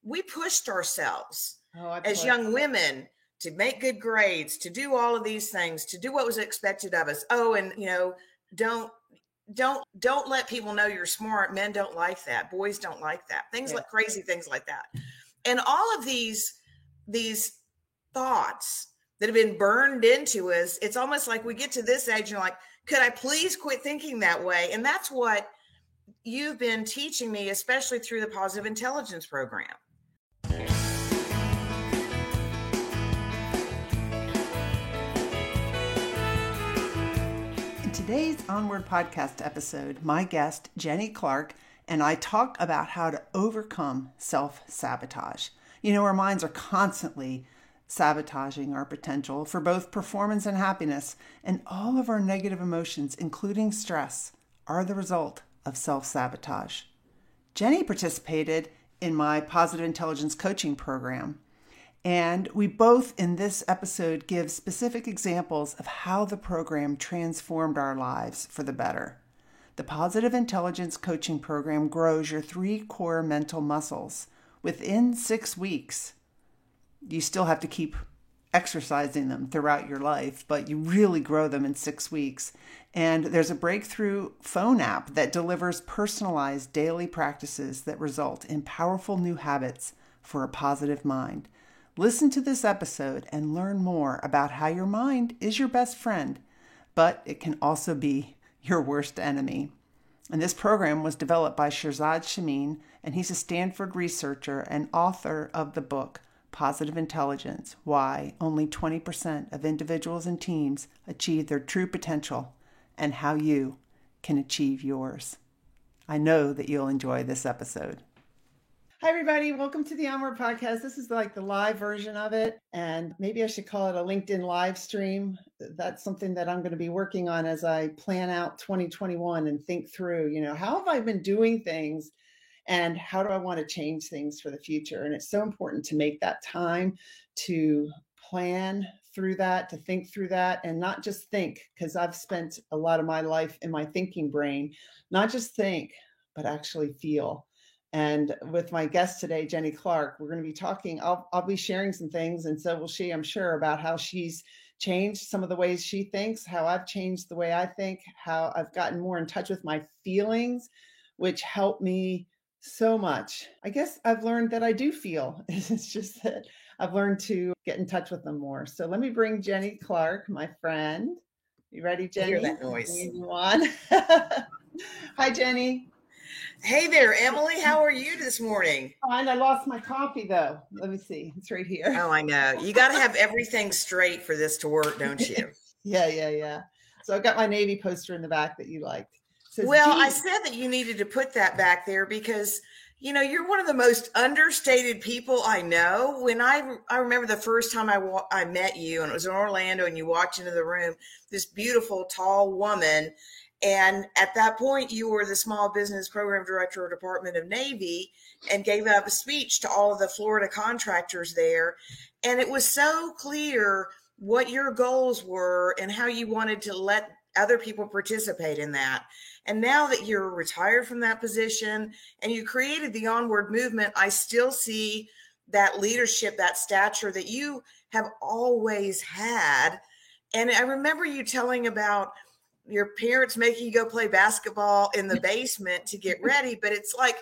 we pushed ourselves Oh, as young women to make good grades, to do all of these things, to do what was expected of us. Oh, and don't let people know you're smart. Men don't like that. Boys don't like that. Things like crazy things like that. And all of these thoughts that have been burned into us, it's almost like we get to this age and you're like, could I please quit thinking that way? And that's what you've been teaching me, especially through the Positive Intelligence program. In today's Onward podcast episode, my guest, Jenny Clark, and I talk about how to overcome self-sabotage. Our minds are constantly sabotaging our potential for both performance and happiness, and all of our negative emotions, including stress, are the result of self-sabotage. Jenny participated in my Positive Intelligence coaching program, and we both in this episode give specific examples of how the program transformed our lives for the better. The Positive Intelligence coaching program grows your 3 core mental muscles within 6 weeks. You still have to keep exercising them throughout your life, but you really grow them in 6 weeks. And there's a breakthrough phone app that delivers personalized daily practices that result in powerful new habits for a positive mind. Listen to this episode and learn more about how your mind is your best friend, but it can also be your worst enemy. And this program was developed by Shirzad Chamine, and he's a Stanford researcher and author of the book, Positive Intelligence, Why Only 20% of Individuals and Teams Achieve Their True Potential, and How You Can Achieve Yours. I know that you'll enjoy this episode. Hi, everybody. Welcome to the Onward Podcast. This is like the live version of it, and maybe I should call it a LinkedIn live stream. That's something that I'm going to be working on as I plan out 2021 and think through, how have I been doing things and how do I want to change things for the future? And it's so important to make that time to plan through that, to think through that, and not just think, because I've spent a lot of my life in my thinking brain, not just think, but actually feel. And with my guest today, Jenny Clark, we're going to be talking, I'll be sharing some things, and so will she, I'm sure, about how she's changed some of the ways she thinks, how I've changed the way I think, how I've gotten more in touch with my feelings, which helped me so much. I guess I've learned that I do feel. It's just that I've learned to get in touch with them more. So let me bring Jenny Clark, my friend. You ready, Jenny? I hear that noise. You on? Hi, Jenny. Hey there, Emily. How are you this morning? Fine. I lost my coffee, though. Let me see. It's right here. Oh, I know. You got to have everything straight for this to work, don't you? Yeah. So I've got my Navy poster in the back that you liked. Well, I said that you needed to put that back there because, you're one of the most understated people I know. When I remember the first time I met you, and it was in Orlando, and you walked into the room, this beautiful, tall woman. And at that point, you were the Small Business Program Director of Department of Navy and gave up a speech to all of the Florida contractors there. And it was so clear what your goals were and how you wanted to let other people participate in that. And now that you're retired from that position and you created the Onward movement, I still see that leadership, that stature that you have always had. And I remember you telling about your parents making you go play basketball in the basement to get ready. But it's like,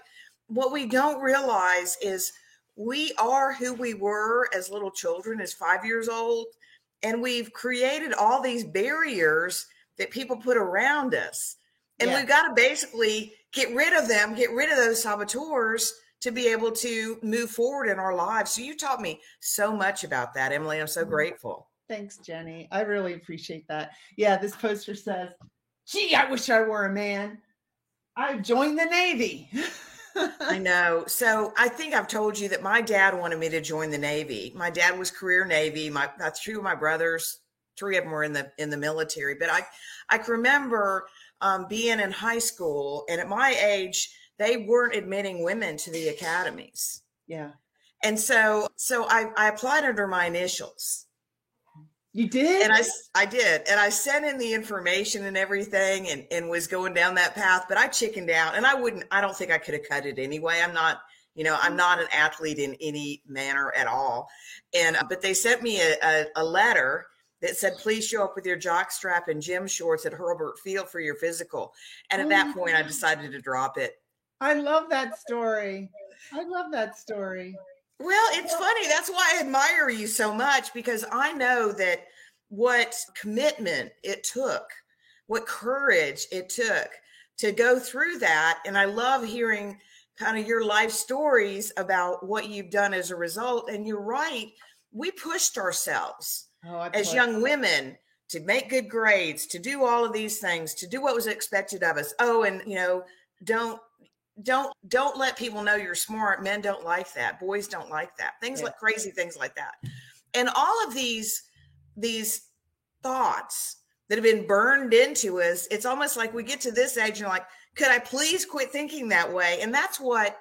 what we don't realize is we are who we were as little children, as 5 years old. And we've created all these barriers that people put around us. And we've got to basically get rid of them, get rid of those saboteurs to be able to move forward in our lives. So you taught me so much about that, Emily. I'm so grateful. Thanks, Jenny. I really appreciate that. Yeah, this poster says, gee, I wish I were a man. I joined the Navy. I know. So I think I've told you that my dad wanted me to join the Navy. My dad was career Navy. That's two of my brothers, 3 of them were in the military. But I can remember being in high school, and at my age, they weren't admitting women to the academies. Yeah. And so I applied under my initials. You did? And I did. And I sent in the information and everything and was going down that path, but I chickened out, and I don't think I could have cut it anyway. I'm not I'm not an athlete in any manner at all. And, but they sent me a letter that said, please show up with your jock strap and gym shorts at Hurlburt Field for your physical. And at Oh that my point, I God. decided to drop it. I love that story. I love that story. Well, it's funny. That's why I admire you so much, because I know that what commitment it took, what courage it took to go through that. And I love hearing kind of your life stories about what you've done as a result. And you're right. We pushed ourselves as young women to make good grades, to do all of these things, to do what was expected of us. Oh, and don't let people know you're smart. Men don't like that. Boys don't like that. Things like crazy things like that. And all of these thoughts that have been burned into us, it's almost like we get to this age and you're like, could I please quit thinking that way? And that's what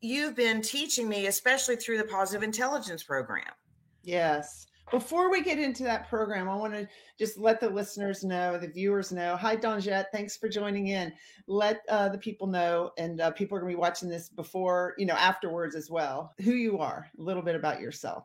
you've been teaching me, especially through the Positive Intelligence program. Yes. Before we get into that program, I want to just let the listeners know, the viewers know. Hi, Donjette. Thanks for joining in. Let the people know, and people are going to be watching this before, afterwards as well, who you are, a little bit about yourself.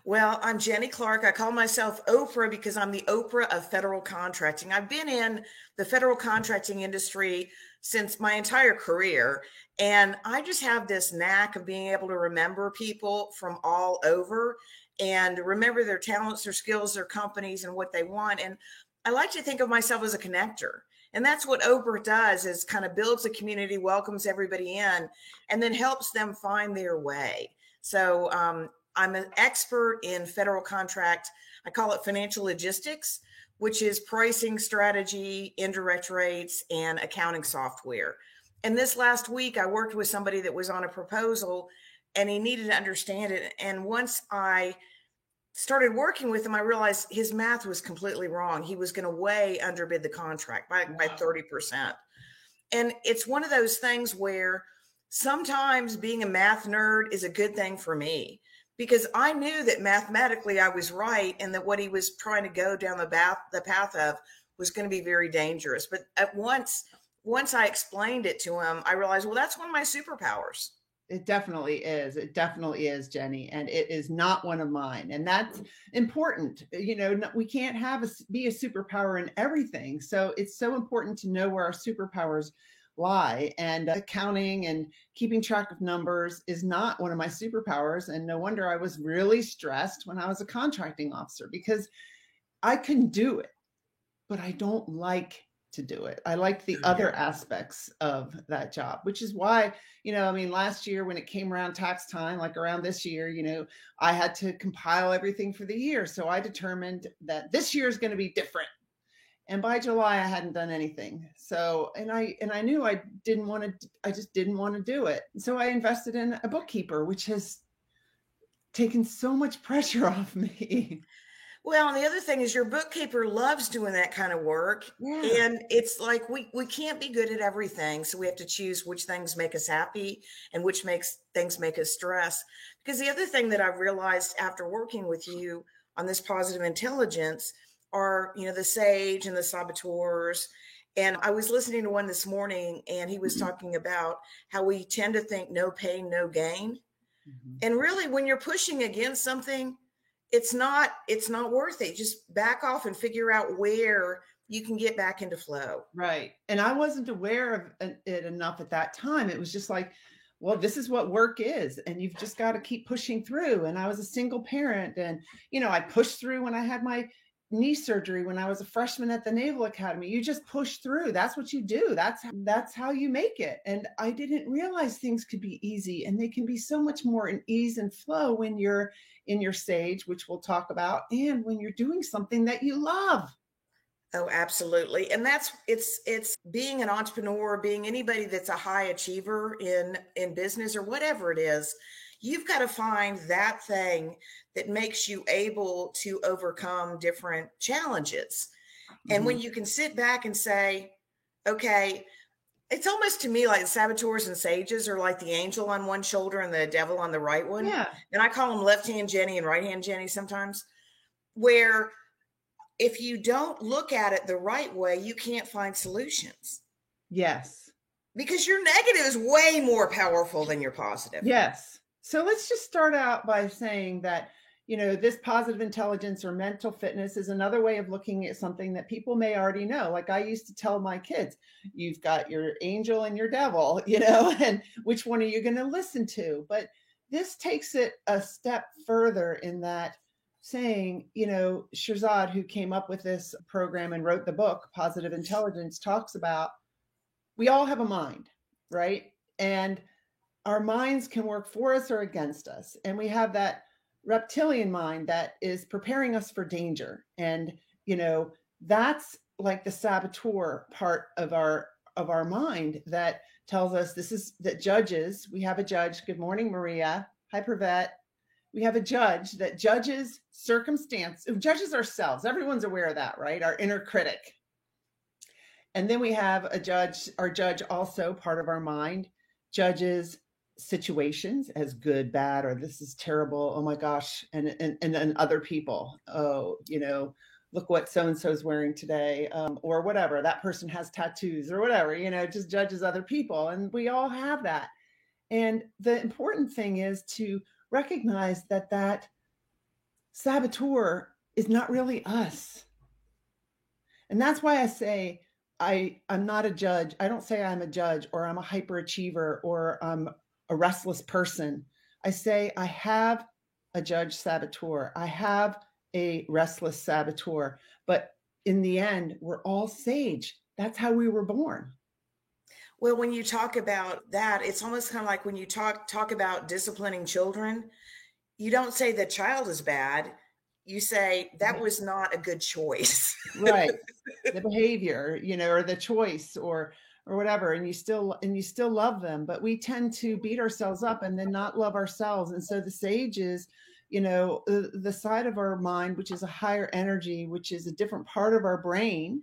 Well, I'm Jenny Clark. I call myself Oprah because I'm the Oprah of federal contracting. I've been in the federal contracting industry since my entire career. And I just have this knack of being able to remember people from all over and remember their talents, their skills, their companies, and what they want. And I like to think of myself as a connector. And that's what Oprah does, is kind of builds a community, welcomes everybody in, and then helps them find their way. So I'm an expert in federal contract. I call it financial logistics, which is pricing strategy, indirect rates, and accounting software. And this last week, I worked with somebody that was on a proposal and he needed to understand it. And once I started working with him, I realized his math was completely wrong. He was going to way underbid the contract by 30%. And it's one of those things where sometimes being a math nerd is a good thing for me, because I knew that mathematically I was right and that what he was trying to go down the path of was going to be very dangerous. But once I explained it to him, I realized, well, that's one of my superpowers. It definitely is. It definitely is, Jenny. And it is not one of mine. And that's important. We can't be a superpower in everything. So it's so important to know where our superpowers lie. And accounting and keeping track of numbers is not one of my superpowers. And no wonder I was really stressed when I was a contracting officer, because I can do it, but I don't like to do it. I like the other aspects of that job, which is why, last year when it came around tax time, like around this year, I had to compile everything for the year. So I determined that this year is going to be different. And by July, I hadn't done anything. So, and I knew I just didn't want to do it. So I invested in a bookkeeper, which has taken so much pressure off me. Well, and the other thing is your bookkeeper loves doing that kind of work. Yeah. And it's like we can't be good at everything. So we have to choose which things make us happy and which things make us stress. Because the other thing that I've realized after working with you on this positive intelligence are, the SAGE and the saboteurs. And I was listening to one this morning and he was talking about how we tend to think no pain, no gain. Mm-hmm. And really, when you're pushing against something, it's not worth it. Just back off and figure out where you can get back into flow. Right. And I wasn't aware of it enough at that time. It was just like, well, this is what work is, and you've just got to keep pushing through. And I was a single parent, and, I pushed through when I had my knee surgery when I was a freshman at the Naval Academy. You just push through. That's what you do. That's how you make it. And I didn't realize things could be easy, and they can be so much more in ease and flow when you're in your SAGE, which we'll talk about, and when you're doing something that you love. Oh, absolutely. And it's being an entrepreneur, being anybody that's a high achiever in business or whatever it is. You've got to find that thing that makes you able to overcome different challenges. Mm-hmm. And when you can sit back and say, okay, it's almost to me like the saboteurs and sages are like the angel on one shoulder and the devil on the right one. Yeah. And I call them left hand Jenny and right hand Jenny sometimes, where if you don't look at it the right way, you can't find solutions. Yes. Because your negative is way more powerful than your positive. Yes. So let's just start out by saying that, this positive intelligence or mental fitness is another way of looking at something that people may already know. Like I used to tell my kids, you've got your angel and your devil, and which one are you going to listen to? But this takes it a step further in that saying, Shirzad, who came up with this program and wrote the book, Positive Intelligence, talks about we all have a mind, right? And our minds can work for us or against us. And we have that reptilian mind that is preparing us for danger. And, that's like the saboteur part of our mind that tells us that judges, we have a judge. Good morning, Maria. Hi, Pravette. We have a judge that judges judges ourselves. Everyone's aware of that, right? Our inner critic. And then we have our judge also part of our mind judges situations as good, bad, or this is terrible. Oh my gosh. And other people. Oh, look what so-and-so's wearing today, or whatever. That person has tattoos or whatever, just judges other people. And we all have that. And the important thing is to recognize that saboteur is not really us. And that's why I say, I'm not a judge. I don't say I'm a judge or I'm a hyperachiever or I'm a restless person. I say I have a judge saboteur. I have a restless saboteur. But in the end, we're all sage. That's how we were born. Well, when you talk about that, it's almost kind of like when you talk about disciplining children, you don't say the child is bad. You say that was not a good choice. Right. The behavior, or the choice or whatever. And you still love them, but we tend to beat ourselves up and then not love ourselves. And so the sage is, the side of our mind, which is a higher energy, which is a different part of our brain.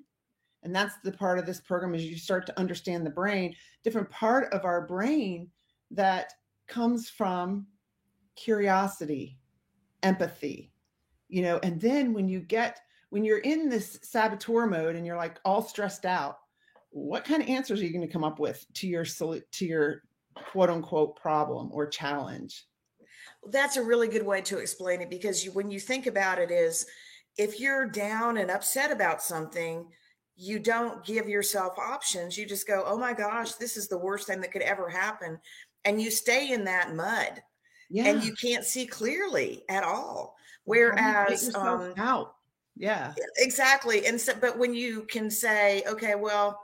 And that's the part of this program is you start to understand the brain, different part of our brain that comes from curiosity, empathy, and then when you're in this saboteur mode and you're like all stressed out, what kind of answers are you going to come up with to your quote unquote problem or challenge? That's a really good way to explain it, because when you think about it is if you're down and upset about something, you don't give yourself options. You just go, oh my gosh, this is the worst thing that could ever happen. And you stay in that mud and you can't see clearly at all. Whereas, out. Yeah, exactly. And so, but when you can say, okay, well,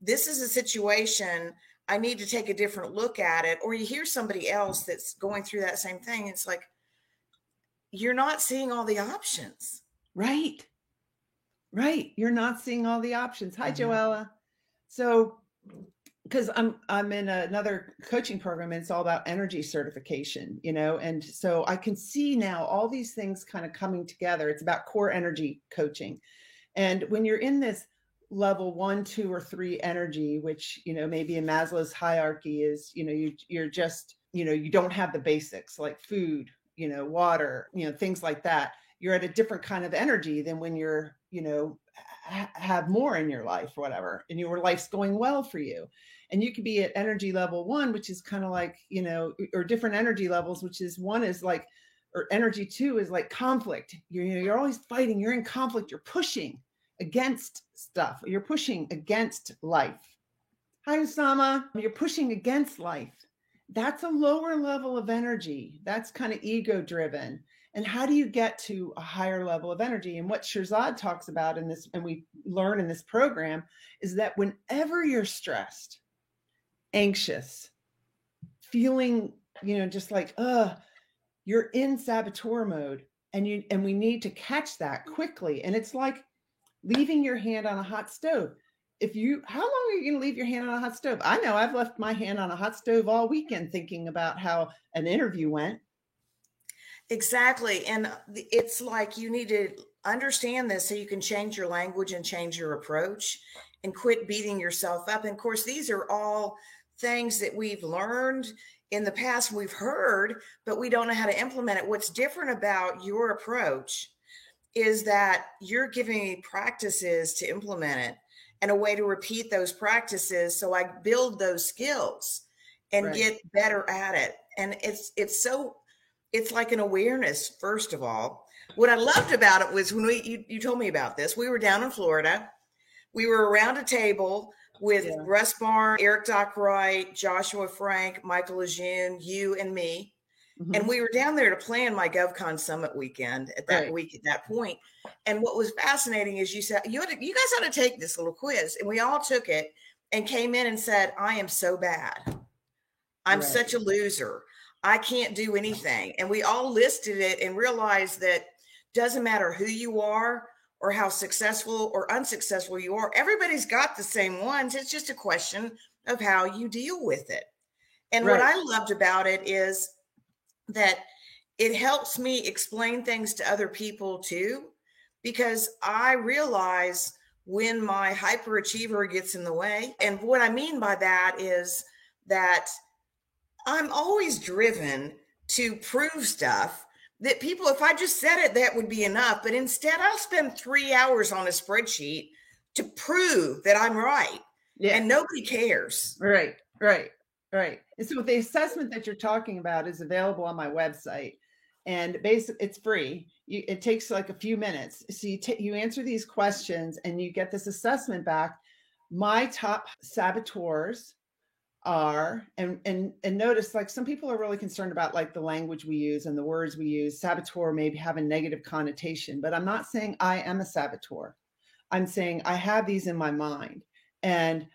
this is a situation, I need to take a different look at it. Or you hear somebody else that's going through that same thing. It's like, you're not seeing all the options. Right. You're not seeing all the options. Hi, Joella. So, because I'm in another coaching program and it's all about energy certification, and so I can see now all these things kind of coming together. It's about core energy coaching. And when you're in this level 1, 2, or 3 energy, which, maybe in Maslow's hierarchy is, you're just, you don't have the basics like food, water, things like that. You're at a different kind of energy than when you're, have more in your life or whatever, and your life's going well for you. And you could be at energy level 1, which is kind of like, or different energy levels, which is 1 is like, or energy 2 is like conflict. You're always fighting. You're in conflict. You're pushing against stuff. You're pushing against life. Hi, Usama. You're pushing against life. That's a lower level of energy. That's kind of ego driven. And how do you get to a higher level of energy? And what Shirzad talks about in this, and we learn in this program, is that whenever you're stressed, anxious, feeling, just like, you're in saboteur mode, and we need to catch that quickly. And it's like leaving your hand on a hot stove. How long are you going to leave your hand on a hot stove? I know I've left my hand on a hot stove all weekend thinking about how an interview went. Exactly. And it's like you need to understand this so you can change your language and change your approach and quit beating yourself up. And of course, these are all things that we've learned in the past, we've heard, but we don't know how to implement it. What's different about your approach is that you're giving me practices to implement it. and a way to repeat those practices. So I build those skills and Right. get better at it. And it's like an awareness, first of all. What I loved about it was when you told me about this, we were down in Florida. We were around a table with Russ Barn, Eric Dockwright, Joshua Frank, Michael Lejeune, you and me. Mm-hmm. And we were down there to plan my GovCon Summit weekend at that week at that point. And what was fascinating is you said, you guys ought to take this little quiz. And we all took it and came in and said, I am so bad. I'm such a loser. I can't do anything. And we all listed it and realized that doesn't matter who you are or how successful or unsuccessful you are. Everybody's got the same ones. It's just a question of how you deal with it. And what I loved about it is that it helps me explain things to other people too, because I realize when my hyperachiever gets in the way. And what I mean by that is that I'm always driven to prove stuff that people, if I just said it, that would be enough. But instead, I'll spend 3 hours on a spreadsheet to prove that I'm right. Yeah. And nobody cares. Right. And so the assessment that you're talking about is available on my website. And basically, it's free. It takes like a few minutes. So you answer these questions and you get this assessment back. My top saboteurs are, and notice, like, some people are really concerned about like the language we use and the words we use. Saboteur maybe have a negative connotation, but I'm not saying I am a saboteur. I'm saying I have these in my mind. And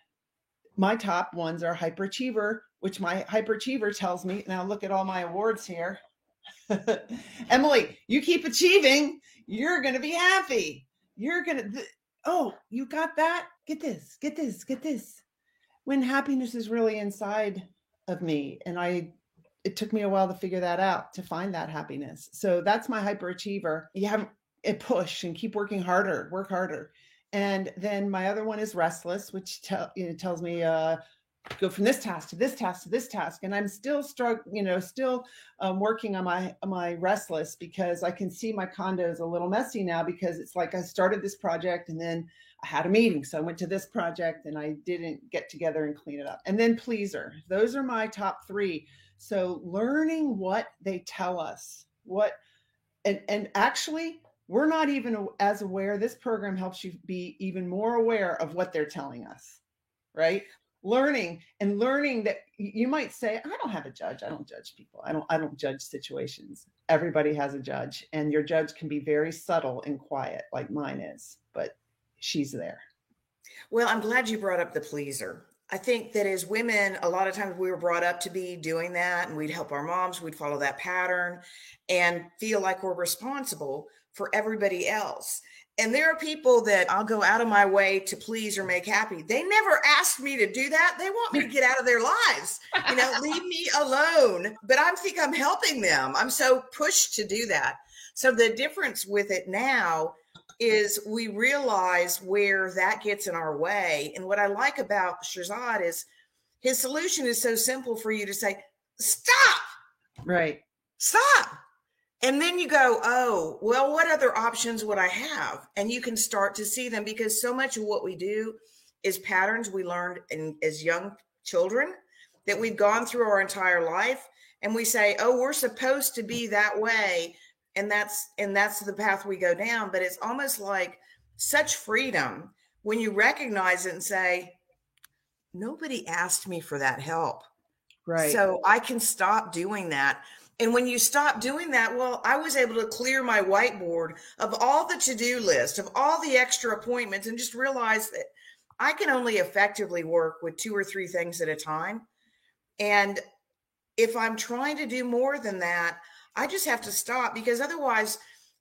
my top ones are hyperachiever, which my hyperachiever tells me, now look at all my awards here. Emily, you keep achieving, you're going to be happy. You're going to, oh, you got that? Get this. When happiness is really inside of me. And it took me a while to figure that out, to find that happiness. So that's my hyperachiever. You have a push and keep work harder. And then my other one is restless, which tells me, go from this task to this task to this task. And I'm still working on my restless, because I can see my condo is a little messy now, because it's like I started this project and then I had a meeting. So I went to this project and I didn't get together and clean it up. And then pleaser. Those are my top three. So learning what they tell us, and actually, we're not even as aware. This program helps you be even more aware of what they're telling us, right? Learning that you might say, I don't have a judge. I don't judge people. I don't judge situations. Everybody has a judge, and your judge can be very subtle and quiet, like mine is, but she's there. Well, I'm glad you brought up the pleaser. I think that as women, a lot of times we were brought up to be doing that, and we'd help our moms, we'd follow that pattern and feel like we're responsible for everybody else. And there are people that I'll go out of my way to please or make happy. They never asked me to do that. They want me to get out of their lives. Leave me alone. But I think I'm helping them. I'm so pushed to do that. So the difference with it now is we realize where that gets in our way. And what I like about Shirzad is his solution is so simple for you to say, stop. Right. Stop. And then you go, oh, well, what other options would I have? And you can start to see them, because so much of what we do is patterns we learned as young children that we've gone through our entire life. And we say, oh, we're supposed to be that way. And that's the path we go down. But it's almost like such freedom when you recognize it and say, nobody asked me for that help. Right. So I can stop doing that. And when you stop doing that, well, I was able to clear my whiteboard of all the to-do list, of all the extra appointments, and just realize that I can only effectively work with 2 or 3 things at a time. And if I'm trying to do more than that, I just have to stop, because otherwise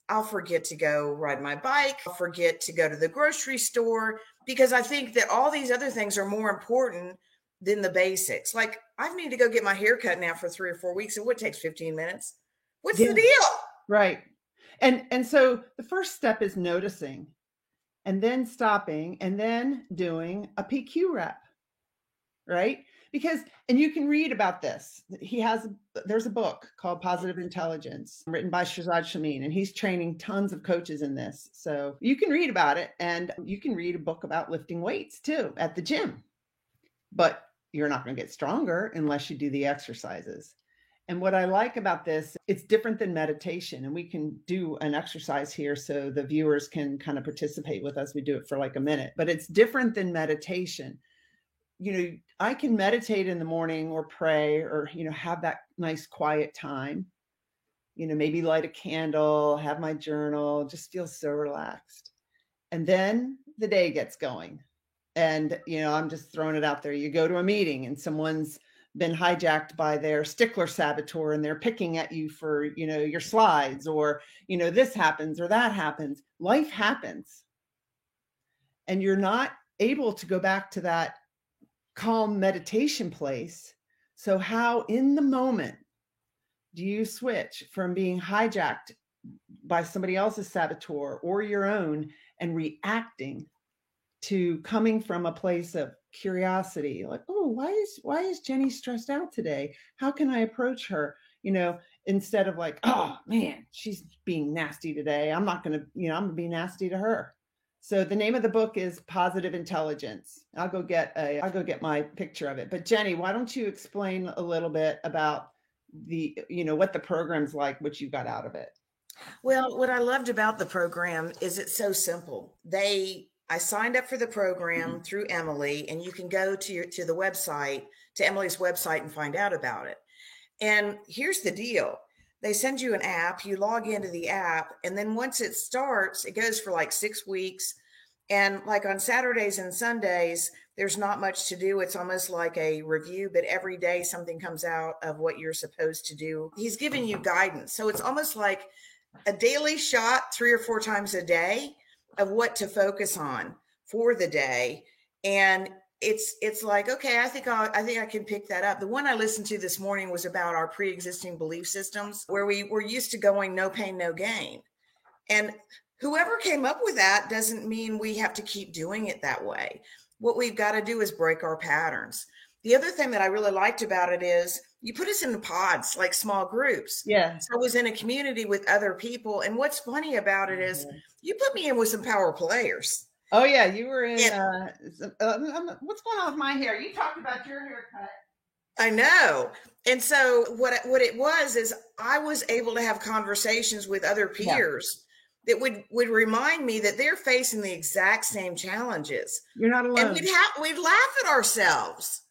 I'll forget to go ride my bike. I'll forget to go to the grocery store, because I think that all these other things are more important than the basics. Like, I need to go get my hair cut now for 3 or 4 weeks. And what takes 15 minutes? What's the deal? Right. And so the first step is noticing, and then stopping, and then doing a PQ rep, right? Because, and you can read about this. There's a book called Positive Intelligence written by Shazad Shamin, and he's training tons of coaches in this. So you can read about it, and you can read a book about lifting weights too at the gym. But you're not going to get stronger unless you do the exercises. And what I like about this, it's different than meditation. And we can do an exercise here so the viewers can kind of participate with us. We do it for like a minute, but it's different than meditation. I can meditate in the morning or pray or, have that nice quiet time, maybe light a candle, have my journal, just feel so relaxed. And then the day gets going. And, I'm just throwing it out there. You go to a meeting and someone's been hijacked by their stickler saboteur and they're picking at you for, your slides, or, this happens or that happens. Life happens. And you're not able to go back to that calm meditation place. So how in the moment do you switch from being hijacked by somebody else's saboteur or your own and reacting to coming from a place of curiosity, like, oh, why is Jenny stressed out today? How can I approach her? Instead of like, oh man, she's being nasty today. I'm not going to, I'm gonna be nasty to her. So the name of the book is Positive Intelligence. I'll go get my picture of it. But Jenny, why don't you explain a little bit about the, what the program's like, what you got out of it? Well, what I loved about the program is it's so simple. I signed up for the program through Emily, and you can go to the website, to Emily's website, and find out about it. And here's the deal. They send you an app, you log into the app, and then once it starts, it goes for like 6 weeks. And like on Saturdays and Sundays, there's not much to do. It's almost like a review, but every day something comes out of what you're supposed to do. He's giving you guidance. So it's almost like a daily shot 3 or 4 times a day of what to focus on for the day. And it's like, okay, I think I can pick that up. The one I listened to this morning was about our pre-existing belief systems, where we were used to going no pain, no gain. And whoever came up with that doesn't mean we have to keep doing it that way. What we've got to do is break our patterns. The other thing that I really liked about it is you put us in pods, like small groups. Yeah. So I was in a community with other people. And what's funny about it is you put me in with some power players. Oh yeah. You were in, what's going on with my hair? You talked about your haircut. I know. And so what it was is I was able to have conversations with other peers that would remind me that they're facing the exact same challenges. You're not alone. And we'd laugh at ourselves.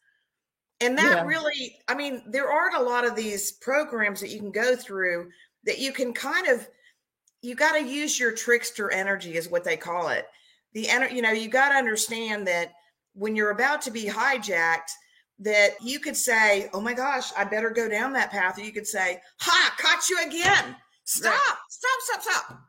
And that really, I mean, there aren't a lot of these programs that you can go through that you can you got to use your trickster energy is what they call it. You got to understand that when you're about to be hijacked, that you could say, oh my gosh, I better go down that path. Or you could say, ha, caught you again. Stop, right. Stop.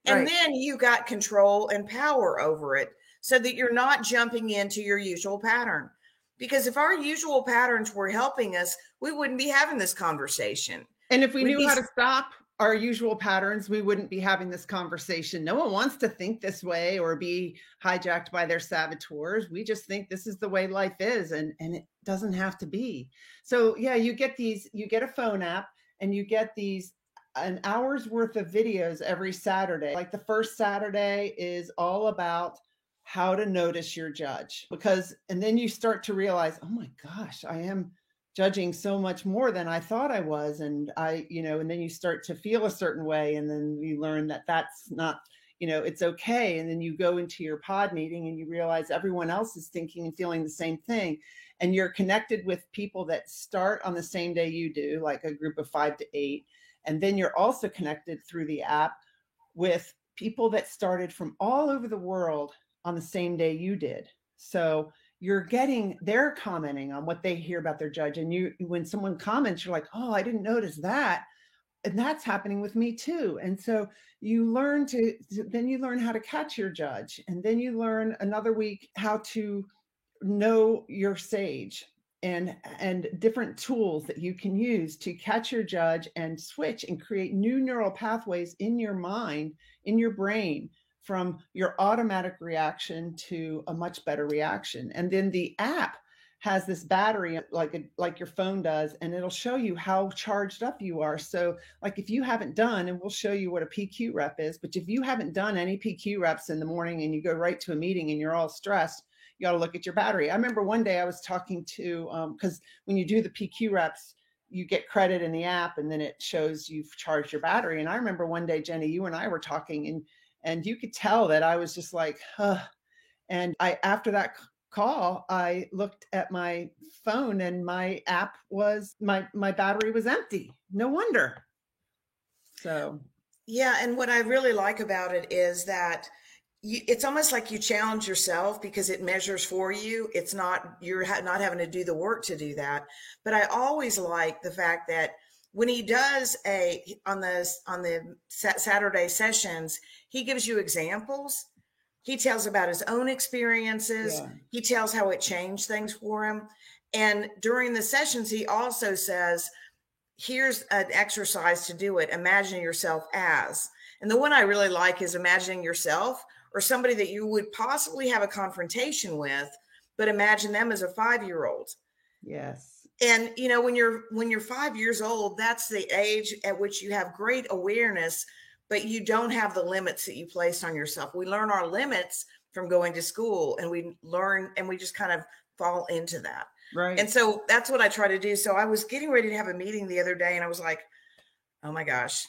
And then you got control and power over it so that you're not jumping into your usual pattern. Because if our usual patterns were helping us, we wouldn't be having this conversation. And if we knew how to stop our usual patterns, we wouldn't be having this conversation. No one wants to think this way or be hijacked by their saboteurs. We just think this is the way life is, and it doesn't have to be. So yeah, you get a phone app and you get an hour's worth of videos every Saturday. Like the first Saturday is all about how to notice your judge, and then you start to realize, oh my gosh, I am judging so much more than I thought I was. And and then you start to feel a certain way. And then you learn that that's not, it's okay. And then you go into your pod meeting and you realize everyone else is thinking and feeling the same thing. And you're connected with people that start on the same day you do, like a group of 5 to 8. And then you're also connected through the app with people that started from all over the world on the same day you did. So they're commenting on what they hear about their judge. And when someone comments, you're like, oh, I didn't notice that. And that's happening with me too. And so you learn how to catch your judge. And then you learn another week how to know your sage and different tools that you can use to catch your judge and switch and create new neural pathways in your mind, in your brain, from your automatic reaction to a much better reaction. And then the app has this battery like your phone does, and it'll show you how charged up you are. So like if you haven't done, and we'll show you what a PQ rep is, but if you haven't done any PQ reps in the morning and you go right to a meeting and you're all stressed, you got to look at your battery. I remember one day I was talking to, because when you do the PQ reps, you get credit in the app and then it shows you've charged your battery. And I remember one day, Jenny, you and I were talking, and you could tell that I was just like, huh. And after that call, I looked at my phone and my app was, my battery was empty. No wonder. So. Yeah. And what I really like about it is that it's almost like you challenge yourself because it measures for you. It's not, you're not having to do the work to do that. But I always like the fact that when he does on the Saturday sessions, he gives you examples. He tells about his own experiences. Yeah. He tells how it changed things for him. And during the sessions, he also says, here's an exercise to do it. Imagine yourself as. And the one I really like is imagining yourself or somebody that you would possibly have a confrontation with, but imagine them as a 5-year-old. Yes. And you know, when you're 5 years old, that's the age at which you have great awareness, but you don't have the limits that you placed on yourself. We learn our limits from going to school, and we just kind of fall into that. Right. And so that's what I try to do. So I was getting ready to have a meeting the other day, and I was like, oh my gosh,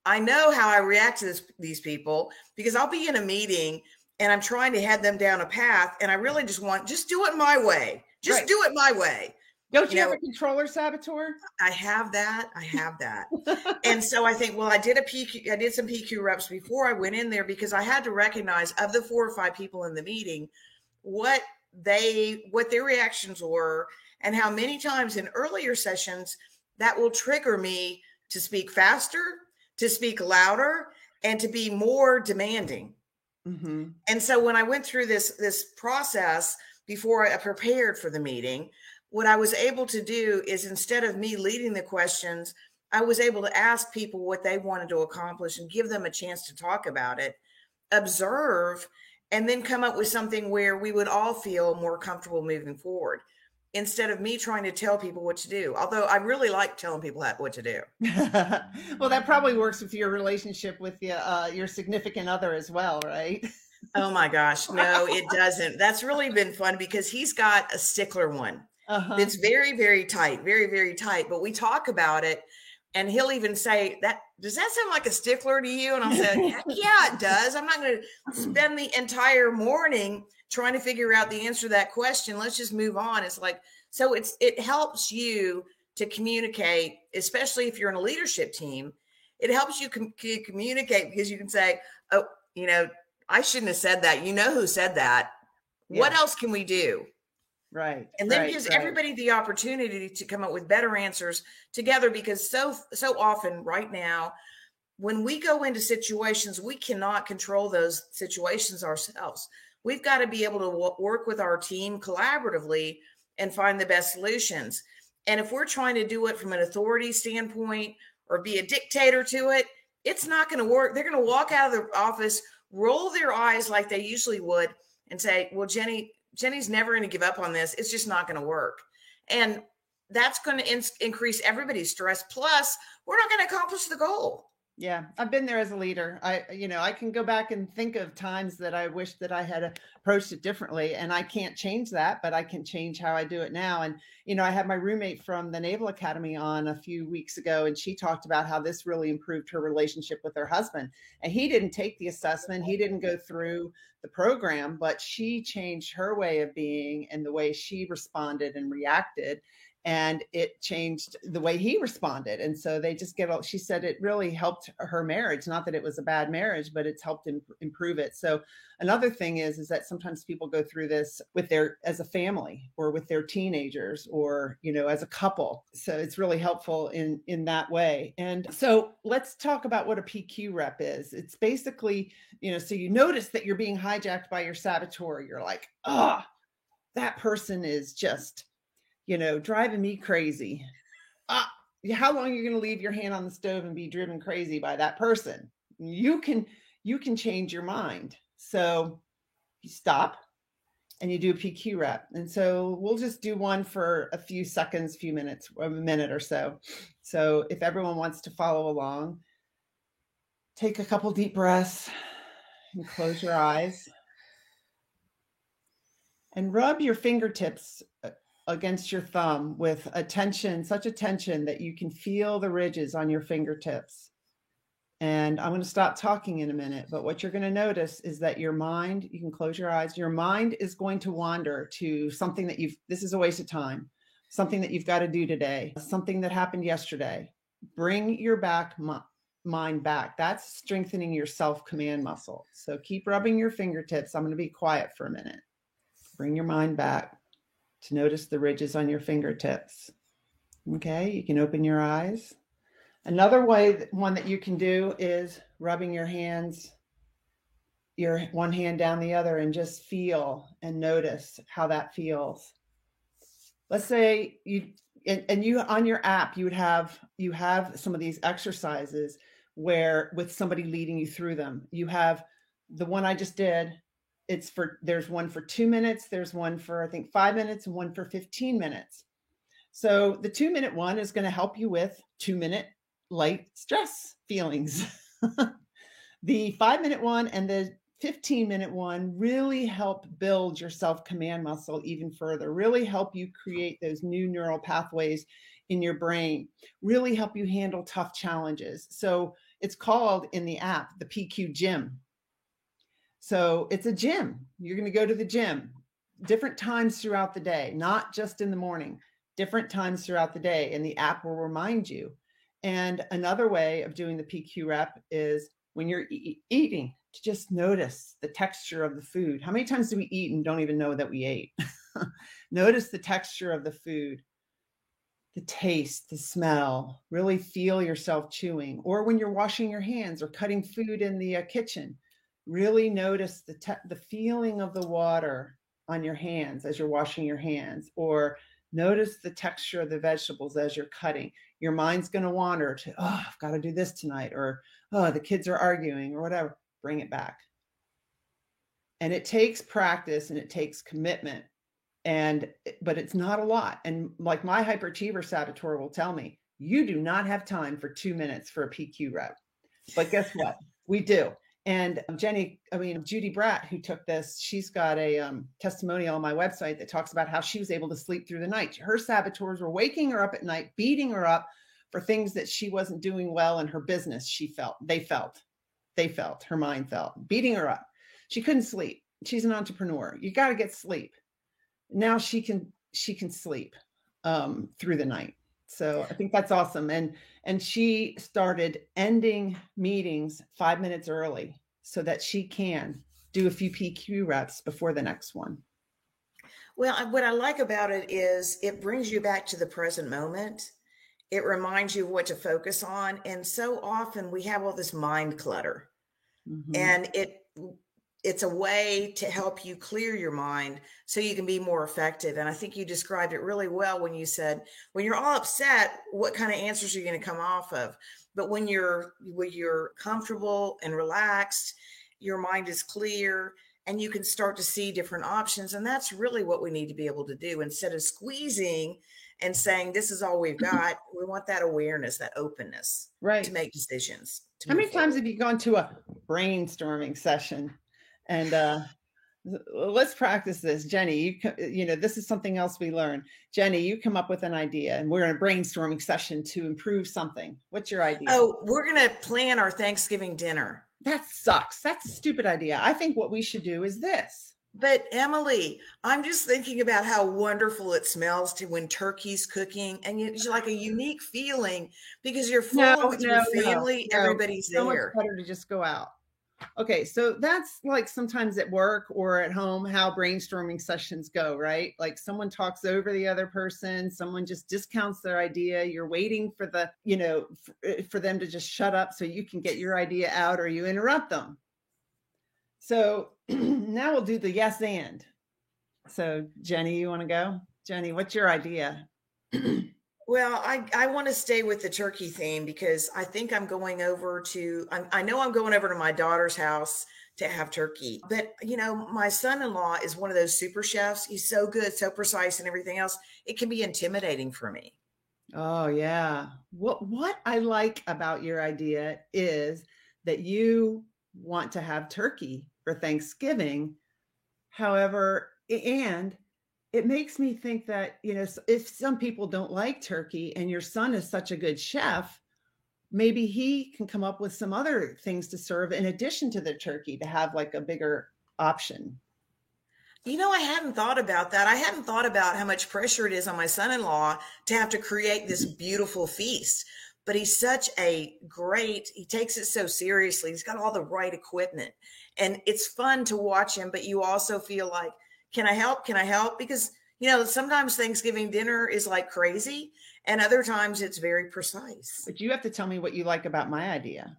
I know how I react to these people, because I'll be in a meeting and I'm trying to head them down a path, and I really just do it my way. Just do it my way. Don't you have a controller saboteur? I have that. And so I think, well, I did some PQ reps before I went in there, because I had to recognize, of the 4 or 5 people in the meeting, what their reactions were, and how many times in earlier sessions that will trigger me to speak faster, to speak louder, and to be more demanding. Mm-hmm. And so when I went through this process before I prepared for the meeting, what I was able to do is, instead of me leading the questions, I was able to ask people what they wanted to accomplish and give them a chance to talk about it, observe, and then come up with something where we would all feel more comfortable moving forward, instead of me trying to tell people what to do. Although I really like telling people what to do. Well, that probably works with your relationship with your significant other as well, right? Oh my gosh. No, it doesn't. That's really been fun, because he's got a stickler one. Uh-huh. It's very, very tight, very, very tight. But we talk about it, and he'll even say, does that sound like a stickler to you? And I'll say, heck yeah, it does. I'm not going to spend the entire morning trying to figure out the answer to that question. Let's just move on. It's like, so it helps you to communicate, especially if you're in a leadership team. It helps you communicate, because you can say, oh, I shouldn't have said that. You know who said that? Yeah. What else can we do? Right. And then gives everybody the opportunity to come up with better answers together, because so often right now, when we go into situations, we cannot control those situations ourselves. We've got to be able to work with our team collaboratively and find the best solutions. And if we're trying to do it from an authority standpoint or be a dictator to it, it's not going to work. They're going to walk out of the office, roll their eyes like they usually would, and say, well, Jenny's never going to give up on this. It's just not going to work. And that's going to increase everybody's stress. Plus, we're not going to accomplish the goal. Yeah, I've been there as a leader. I can go back and think of times that I wish that I had approached it differently, and I can't change that, but I can change how I do it now. And, I had my roommate from the Naval Academy on a few weeks ago, and she talked about how this really improved her relationship with her husband. And he didn't take the assessment. He didn't go through the program, but she changed her way of being and the way she responded and reacted. And it changed the way he responded. And so they just she said it really helped her marriage. Not that it was a bad marriage, but it's helped improve it. So another thing is that sometimes people go through this as a family or with their teenagers or, as a couple. So it's really helpful in that way. And so let's talk about what a PQ rep is. It's basically, so you notice that you're being hijacked by your saboteur. You're like, that person is just, driving me crazy. How long are you going to leave your hand on the stove and be driven crazy by that person? You can change your mind. So you stop, and you do a PQ rep. And so we'll just do one for a few seconds, few minutes, a minute or so. So if everyone wants to follow along, take a couple deep breaths and close your eyes and rub your fingertips against your thumb with attention, such attention that you can feel the ridges on your fingertips. And I'm going to stop talking in a minute, but what you're going to notice is that your mind, you can close your eyes, your mind is going to wander to something that this is a waste of time, something that you've got to do today, something that happened yesterday. Bring your mind back. That's strengthening your self-command muscle. So keep rubbing your fingertips. I'm going to be quiet for a minute. Bring your mind back to notice the ridges on your fingertips. Okay, you can open your eyes. Another one that you can do is rubbing your hands, your one hand down the other, and just feel and notice how that feels. Let's say you on your app, you have some of these exercises where with somebody leading you through them. You have the one I just did. There's one for 2 minutes, there's one for I think 5 minutes, and one for 15 minutes. So the 2-minute one is going to help you with 2-minute light stress feelings. The 5-minute one and the 15-minute one really help build your self-command muscle even further, really help you create those new neural pathways in your brain, really help you handle tough challenges. So it's called in the app, the PQ Gym. So it's a gym. You're going to go to the gym different times throughout the day, not just in the morning, different times throughout the day. And the app will remind you. And another way of doing the PQ rep is when you're eating, to just notice the texture of the food. How many times do we eat and don't even know that we ate? Notice the texture of the food, the taste, the smell, really feel yourself chewing. Or when you're washing your hands or cutting food in the kitchen, really notice the feeling of the water on your hands as you're washing your hands, or notice the texture of the vegetables as you're cutting. Your mind's going to wander to, oh, I've got to do this tonight, or, oh, the kids are arguing, or whatever. Bring it back. And it takes practice and it takes commitment, but it's not a lot. And like my hyperachiever saboteur will tell me, you do not have time for 2 minutes for a PQ rep. But guess what? We do. And Judy Bratt, who took this, she's got a testimonial on my website that talks about how she was able to sleep through the night. Her saboteurs were waking her up at night, beating her up for things that she wasn't doing well in her business. Her mind felt, beating her up. She couldn't sleep. She's an entrepreneur. You got to get sleep. Now she can sleep through the night. So I think that's awesome. And she started ending meetings 5 minutes early so that she can do a few PQ reps before the next one. Well, what I like about it is it brings you back to the present moment. It reminds you what to focus on. And so often we have all this mind clutter. Mm-hmm. And it's a way to help you clear your mind so you can be more effective. And I think you described it really well when you said, when you're all upset, what kind of answers are you going to come off of? But when you're comfortable and relaxed, your mind is clear and you can start to see different options. And that's really what we need to be able to do. Instead of squeezing and saying, this is all we've got, we want that awareness, that openness, right, to make decisions. How many times have you gone to a brainstorming session? And let's practice this. Jenny, this is something else we learned. Jenny, you come up with an idea and we're in a brainstorming session to improve something. What's your idea? Oh, we're going to plan our Thanksgiving dinner. That sucks. That's a stupid idea. I think what we should do is this. But Emily, I'm just thinking about how wonderful it smells when turkey's cooking, and it's like a unique feeling because you're full with your family. Everybody's there. So much better to just go out. Okay, so that's like sometimes at work or at home how brainstorming sessions go, right? Like someone talks over the other person, someone just discounts their idea. You're waiting for for them to just shut up so you can get your idea out, or you interrupt them. So now we'll do the yes and. So Jenny, you want to go? Jenny, what's your idea? Well, I want to stay with the turkey theme because I think I'm going over to, I know I'm going over to my daughter's house to have turkey. But, my son in law is one of those super chefs. He's so good, so precise, and everything else. It can be intimidating for me. Oh yeah. What I like about your idea is that you want to have turkey for Thanksgiving. However, and it makes me think that, if some people don't like turkey and your son is such a good chef, maybe he can come up with some other things to serve in addition to the turkey to have like a bigger option. I hadn't thought about that. I hadn't thought about how much pressure it is on my son-in-law to have to create this beautiful feast. But he's such he takes it so seriously. He's got all the right equipment. And it's fun to watch him, but you also feel like, can I help? Can I help? Because, sometimes Thanksgiving dinner is like crazy, and other times it's very precise. But you have to tell me what you like about my idea.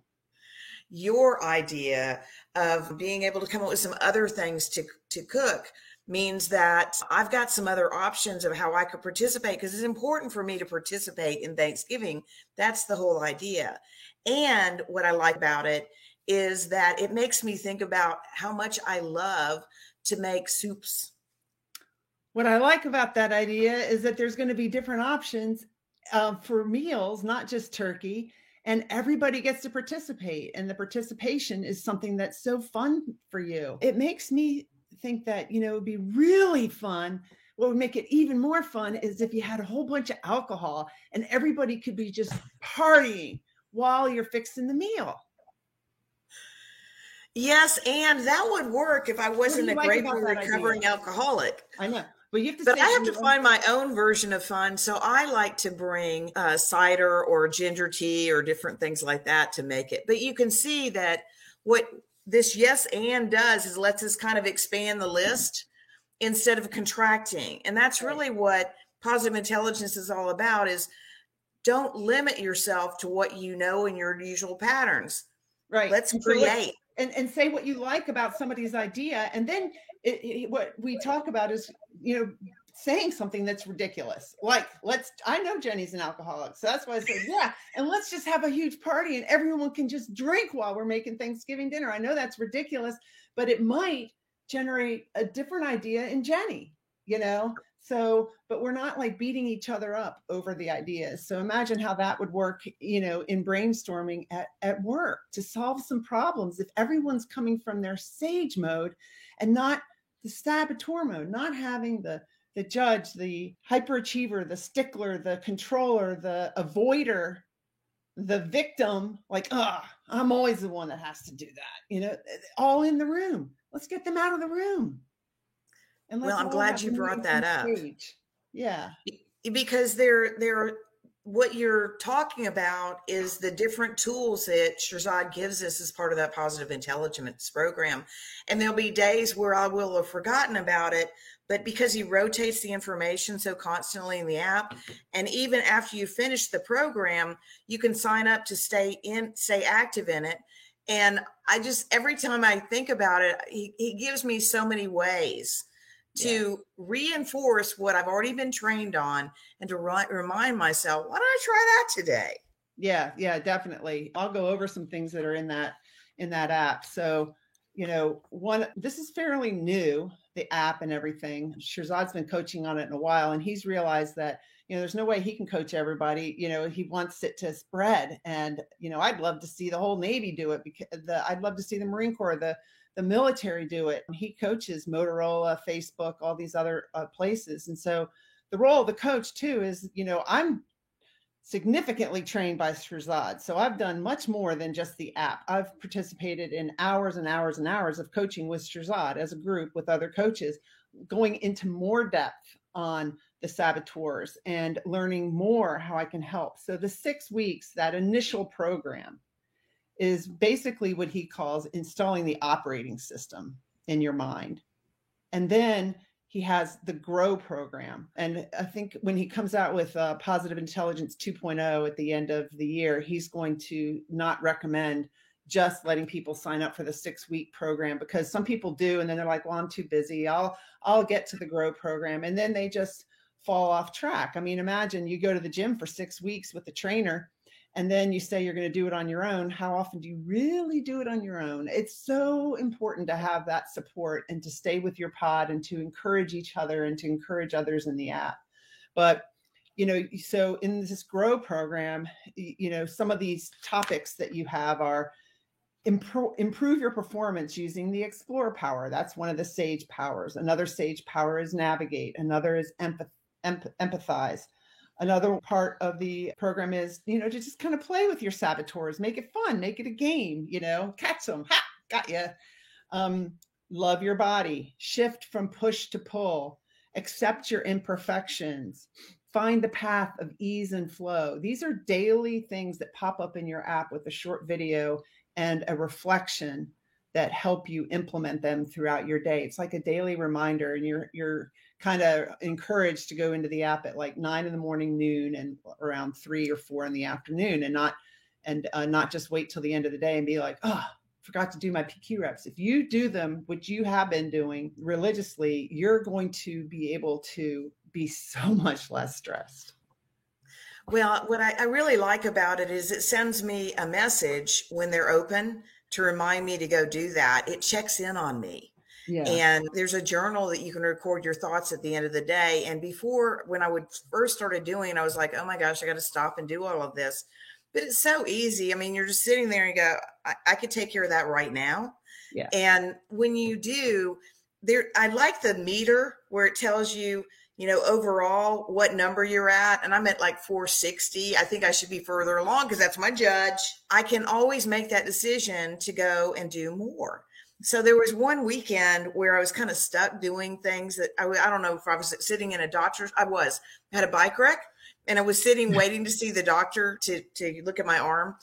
Your idea of being able to come up with some other things to cook means that I've got some other options of how I could participate, because it's important for me to participate in Thanksgiving. That's the whole idea. And what I like about it is that it makes me think about how much I love to make soups. What I like about that idea is that there's going to be different options for meals, not just turkey, and everybody gets to participate. And the participation is something that's so fun for you. It makes me think that, it would be really fun. What would make it even more fun is if you had a whole bunch of alcohol and everybody could be just partying while you're fixing the meal. Yes, and that would work if I wasn't a great recovering alcoholic. I know. But I have to find my own version of fun. So I like to bring cider or ginger tea or different things like that to make it. But you can see that what this yes and does is lets us kind of expand the list instead of contracting. And that's really what positive intelligence is all about, is don't limit yourself to what you know in your usual patterns. Right. Let's create. And say what you like about somebody's idea. And then what we talk about is, saying something that's ridiculous. Like, I know Jenny's an alcoholic. So that's why I said, yeah. And let's just have a huge party and everyone can just drink while we're making Thanksgiving dinner. I know that's ridiculous, but it might generate a different idea in Jenny, So, but we're not like beating each other up over the ideas. So imagine how that would work, in brainstorming at work to solve some problems. If everyone's coming from their sage mode and not the saboteur mode, not having the judge, the hyperachiever, the stickler, the controller, the avoider, the victim, like, I'm always the one that has to do that, all in the room. Let's get them out of the room. Well, I'm glad you brought that up. Yeah. Because what you're talking about is the different tools that Shirzad gives us as part of that positive intelligence program. And there'll be days where I will have forgotten about it, but because he rotates the information so constantly in the app, and even after you finish the program, you can sign up to stay active in it. And every time I think about it, he gives me so many ways to reinforce what I've already been trained on and to remind myself, why don't I try that today? Yeah, definitely. I'll go over some things that are in that app. So, this is fairly new, the app and everything. Shirzad's been coaching on it in a while, and he's realized that, there's no way he can coach everybody. He wants it to spread. And, I'd love to see the whole Navy do it, because I'd love to see the Marine Corps, the military do it. He coaches Motorola, Facebook, all these other places. And so the role of the coach too is, I'm significantly trained by Shirzad. So I've done much more than just the app. I've participated in hours and hours and hours of coaching with Shirzad as a group with other coaches, going into more depth on the saboteurs and learning more how I can help. So the 6 weeks, that initial program, is basically what he calls installing the operating system in your mind. And then he has the GROW program. And I think when he comes out with Positive Intelligence 2.0 at the end of the year, he's going to not recommend just letting people sign up for the 6-week program, because some people do. And then they're like, well, I'm too busy. I'll get to the GROW program. And then they just fall off track. I mean, imagine you go to the gym for 6 weeks with the trainer, and then you say you're going to do it on your own. How often do you really do it on your own? It's so important to have that support and to stay with your pod and to encourage each other and to encourage others in the app. But, so in this GROW program, some of these topics that you have are improve your performance using the Explore power. That's one of the SAGE powers. Another SAGE power is navigate. Another is empathize. Another part of the program is, to just kind of play with your saboteurs, make it fun, make it a game, catch them. Ha, got you. Love your body, shift from push to pull, accept your imperfections, find the path of ease and flow. These are daily things that pop up in your app with a short video and a reflection that help you implement them throughout your day. It's like a daily reminder, and you're kind of encouraged to go into the app at like 9 in the morning, noon, and around 3 or 4 in the afternoon, and not just wait till the end of the day and be like, oh, forgot to do my PQ reps. If you do them, which you have been doing religiously, you're going to be able to be so much less stressed. Well, what I really like about it is it sends me a message when they're open to remind me to go do that. It checks in on me. Yeah. And there's a journal that you can record your thoughts at the end of the day. And before, when I first started doing, I was like, oh my gosh, I got to stop and do all of this. But it's so easy. I mean, you're just sitting there and you go, I could take care of that right now. Yeah. And when you do, I like the meter where it tells you, overall what number you're at. And I'm at like 460. I think I should be further along because that's my judge. I can always make that decision to go and do more. So there was one weekend where I was kind of stuck doing things that I don't know if I was sitting in a doctor's. I had a bike wreck and I was sitting waiting to see the doctor to look at my arm.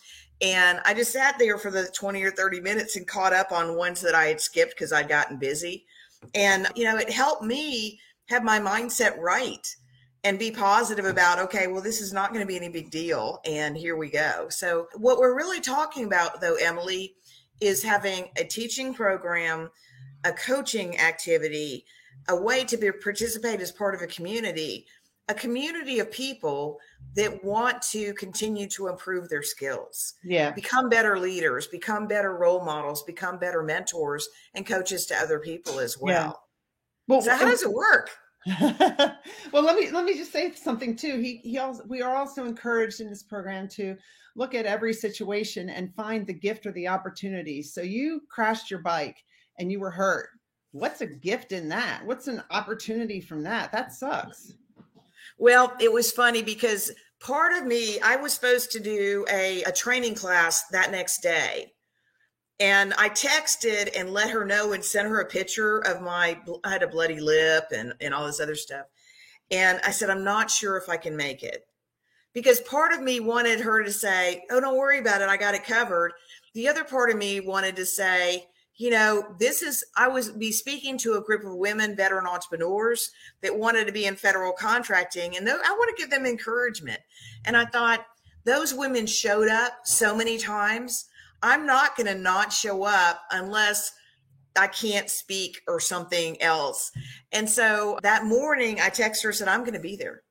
And I just sat there for the 20 or 30 minutes and caught up on ones that I had skipped because I'd gotten busy. And, it helped me have my mindset right and be positive about, okay, well, this is not going to be any big deal. And here we go. So what we're really talking about, though, Emily, is having a teaching program, a coaching activity, a way to participate as part of a community of people that want to continue to improve their skills, become better leaders, become better role models, become better mentors and coaches to other people as well. Yeah. Well, so how does it work? Well, let me just say something too. We are also encouraged in this program to look at every situation and find the gift or the opportunity. So you crashed your bike and you were hurt. What's a gift in that? What's an opportunity from that? That sucks. Well, it was funny because part of me, I was supposed to do a training class that next day. And I texted and let her know and sent her a picture of I had a bloody lip and all this other stuff. And I said, I'm not sure if I can make it, because part of me wanted her to say, oh, don't worry about it, I got it covered. The other part of me wanted to say, I was speaking to a group of women, veteran entrepreneurs that wanted to be in federal contracting. And I want to give them encouragement. And I thought those women showed up so many times. I'm not going to not show up unless I can't speak or something else. And so that morning I texted her and said, I'm going to be there.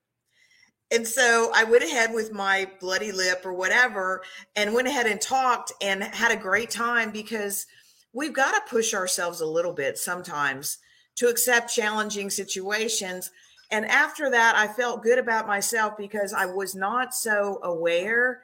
And so I went ahead with my bloody lip or whatever and went ahead and talked and had a great time, because we've got to push ourselves a little bit sometimes to accept challenging situations. And after that, I felt good about myself because I was not so aware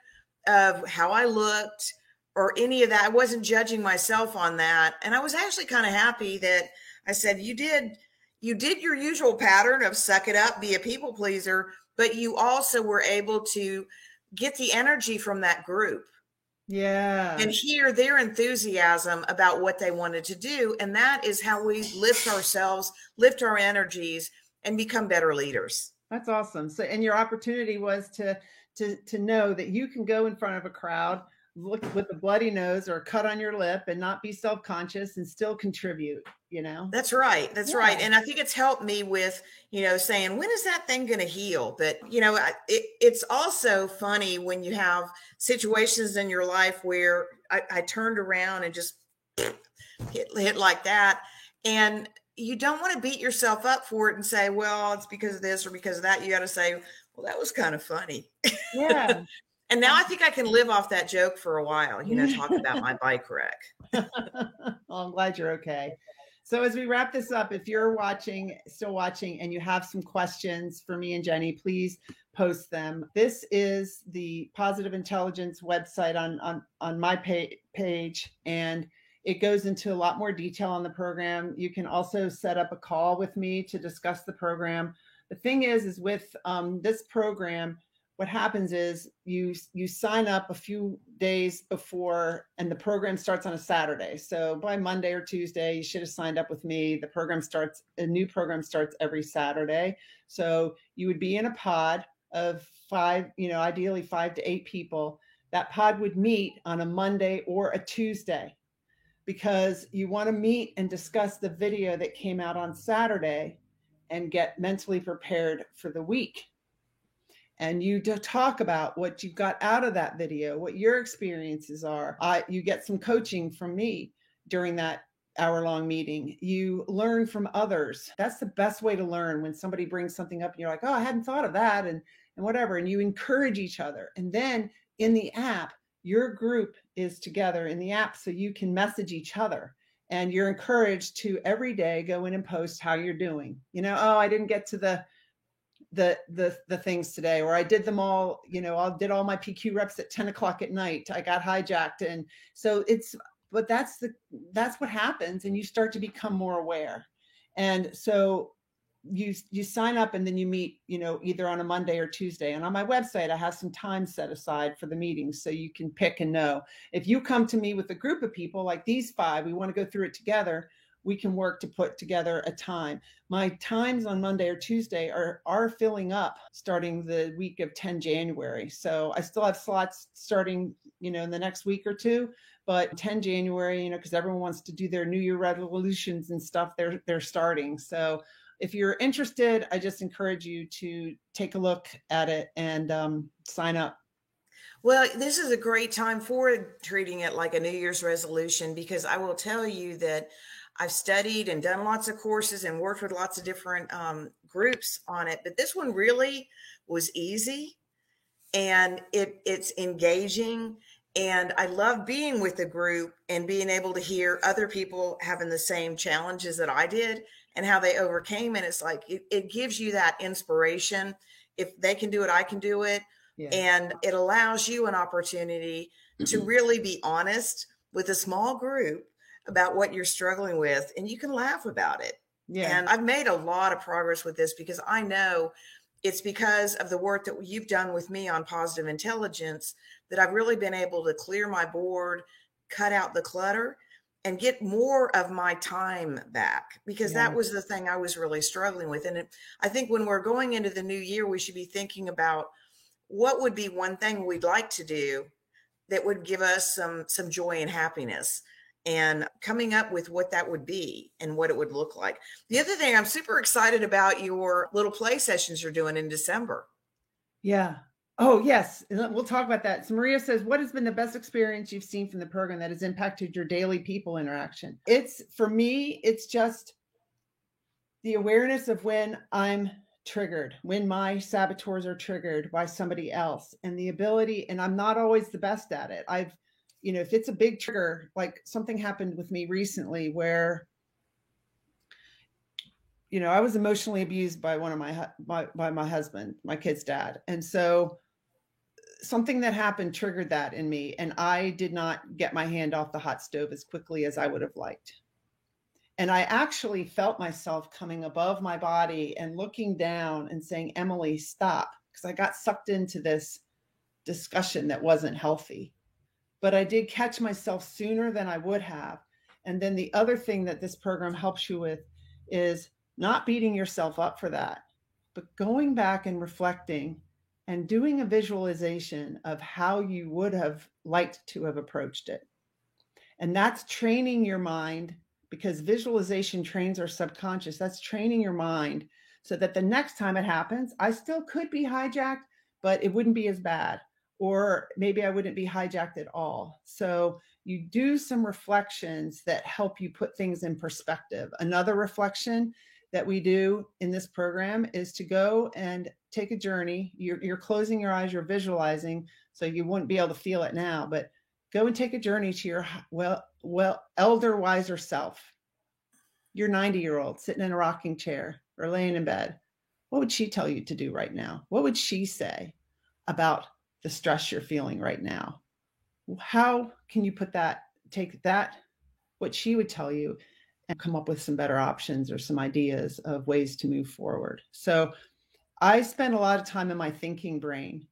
of how I looked or any of that. I wasn't judging myself on that. And I was actually kind of happy that I said, you did your usual pattern of suck it up, be a people pleaser, but you also were able to get the energy from that group. Yeah. And hear their enthusiasm about what they wanted to do. And that is how we lift ourselves, lift our energies, and become better leaders. That's awesome. So, and your opportunity was to know that you can go in front of a crowd, look with a bloody nose or a cut on your lip and not be self-conscious and still contribute, That's right. That's right. And I think it's helped me with, saying, when is that thing going to heal? But, it's also funny when you have situations in your life where I turned around and just hit like that. And you don't want to beat yourself up for it and say, well, it's because of this or because of that. You got to say, well, that was kind of funny. Yeah. And now I think I can live off that joke for a while, talk about my bike wreck. Well, I'm glad you're okay. So as we wrap this up, if you're still watching, and you have some questions for me and Jenny, please post them. This is the Positive Intelligence website on my page, and it goes into a lot more detail on the program. You can also set up a call with me to discuss the program. The thing is with this program, what happens is you sign up a few days before, and the program starts on a Saturday. So by Monday or Tuesday, you should have signed up with me. A new program starts every Saturday. So you would be in a pod of 5, ideally 5 to 8 people. That pod would meet on a Monday or a Tuesday, because you want to meet and discuss the video that came out on Saturday and get mentally prepared for the week. And you talk about what you got out of that video, what your experiences are. You get some coaching from me during that hour-long meeting. You learn from others. That's the best way to learn, when somebody brings something up and you're like, oh, I hadn't thought of that, and whatever. And you encourage each other. And then in the app, your group is together in the app, so you can message each other. And you're encouraged to every day go in and post how you're doing. Oh, I didn't get to the things today, or I did them all, I did all my PQ reps at 10 o'clock at night. I got hijacked. And so but that's what happens. And you start to become more aware. And so you sign up, and then you meet, either on a Monday or Tuesday. And on my website, I have some time set aside for the meetings, so you can pick and know. If you come to me with a group of people like these 5, we want to go through it together, we can work to put together a time. My times on Monday or Tuesday are filling up starting the week of 10 January. So I still have slots starting, in the next week or two, but 10 January, because everyone wants to do their New Year resolutions and stuff, they're starting. So if you're interested, I just encourage you to take a look at it and sign up. Well, this is a great time for treating it like a New Year's resolution, because I will tell you that I've studied and done lots of courses and worked with lots of different groups on it. But this one really was easy, and it's engaging. And I love being with the group and being able to hear other people having the same challenges that I did and how they overcame. And it's like, it gives you that inspiration. If they can do it, I can do it. Yeah. And it allows you an opportunity to really be honest with a small group about what you're struggling with, and you can laugh about it. Yeah. And I've made a lot of progress with this, because I know it's because of the work that you've done with me on Positive Intelligence that I've really been able to clear my board, cut out the clutter, and get more of my time back, because that was the thing I was really struggling with. And I think when we're going into the new year, we should be thinking about what would be one thing we'd like to do that would give us some joy and happiness, and coming up with what that would be and what it would look like. The other thing, I'm super excited about your little play sessions you're doing in December. Yeah. Oh, yes. We'll talk about that. So Maria says, what has been the best experience you've seen from the program that has impacted your daily people interaction? For me, it's just the awareness of when I'm triggered, when my saboteurs are triggered by somebody else, and the ability, and I'm not always the best at it. If it's a big trigger, like something happened with me recently where, I was emotionally abused by by my husband, my kid's dad. And so something that happened triggered that in me, and I did not get my hand off the hot stove as quickly as I would have liked. And I actually felt myself coming above my body and looking down and saying, Emily, stop, because I got sucked into this discussion that wasn't healthy. But I did catch myself sooner than I would have. And then the other thing that this program helps you with is not beating yourself up for that, but going back and reflecting and doing a visualization of how you would have liked to have approached it. And that's training your mind, because visualization trains our subconscious. That's training your mind so that the next time it happens, I still could be hijacked, but it wouldn't be as bad. or maybe I wouldn't be hijacked at all. So you do some reflections that help you put things in perspective. Another reflection that we do in this program is to go and take a journey. You're closing your eyes, you're visualizing, so you wouldn't be able to feel it now, but go and take a journey to your elder, wiser self. Your 90-year-old sitting in a rocking chair or laying in bed. What would she tell you to do right now? What would she say about the stress you're feeling right now? How can you take that, what she would tell you, and come up with some better options or some ideas of ways to move forward? So I spend a lot of time in my thinking brain.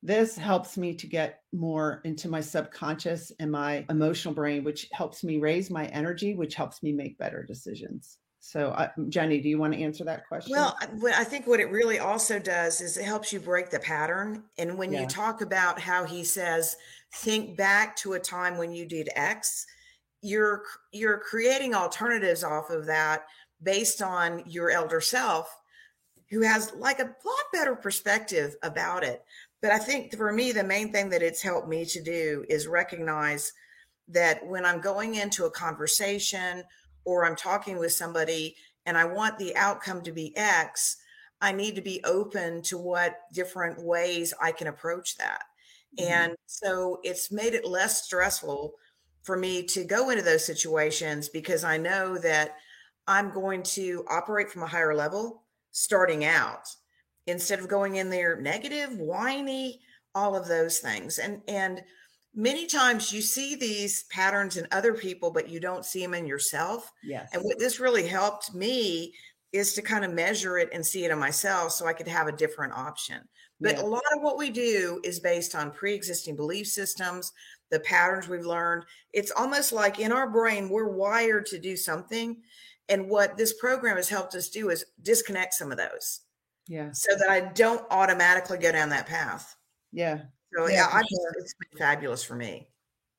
This helps me to get more into my subconscious and my emotional brain, which helps me raise my energy, which helps me make better decisions. So, Jenny, do you want to answer that question? Well, I think what it really also does is it helps you break the pattern. And when you talk about how he says, think back to a time when you did X, you're creating alternatives off of that based on your elder self, who has like a lot better perspective about it. But I think for me, the main thing that it's helped me to do is recognize that when I'm going into a conversation or I'm talking with somebody and I want the outcome to be X, I need to be open to what different ways I can approach that. Mm-hmm. And so it's made it less stressful for me to go into those situations because I know that I'm going to operate from a higher level starting out instead of going in there negative, whiny, all of those things. And many times you see these patterns in other people, but you don't see them in yourself. Yes. And what this really helped me is to kind of measure it and see it in myself so I could have a different option. But a lot of what we do is based on pre-existing belief systems, the patterns we've learned. It's almost like in our brain, we're wired to do something. And what this program has helped us do is disconnect some of those. Yeah. So that I don't automatically go down that path. Yeah. So it's been fabulous for me.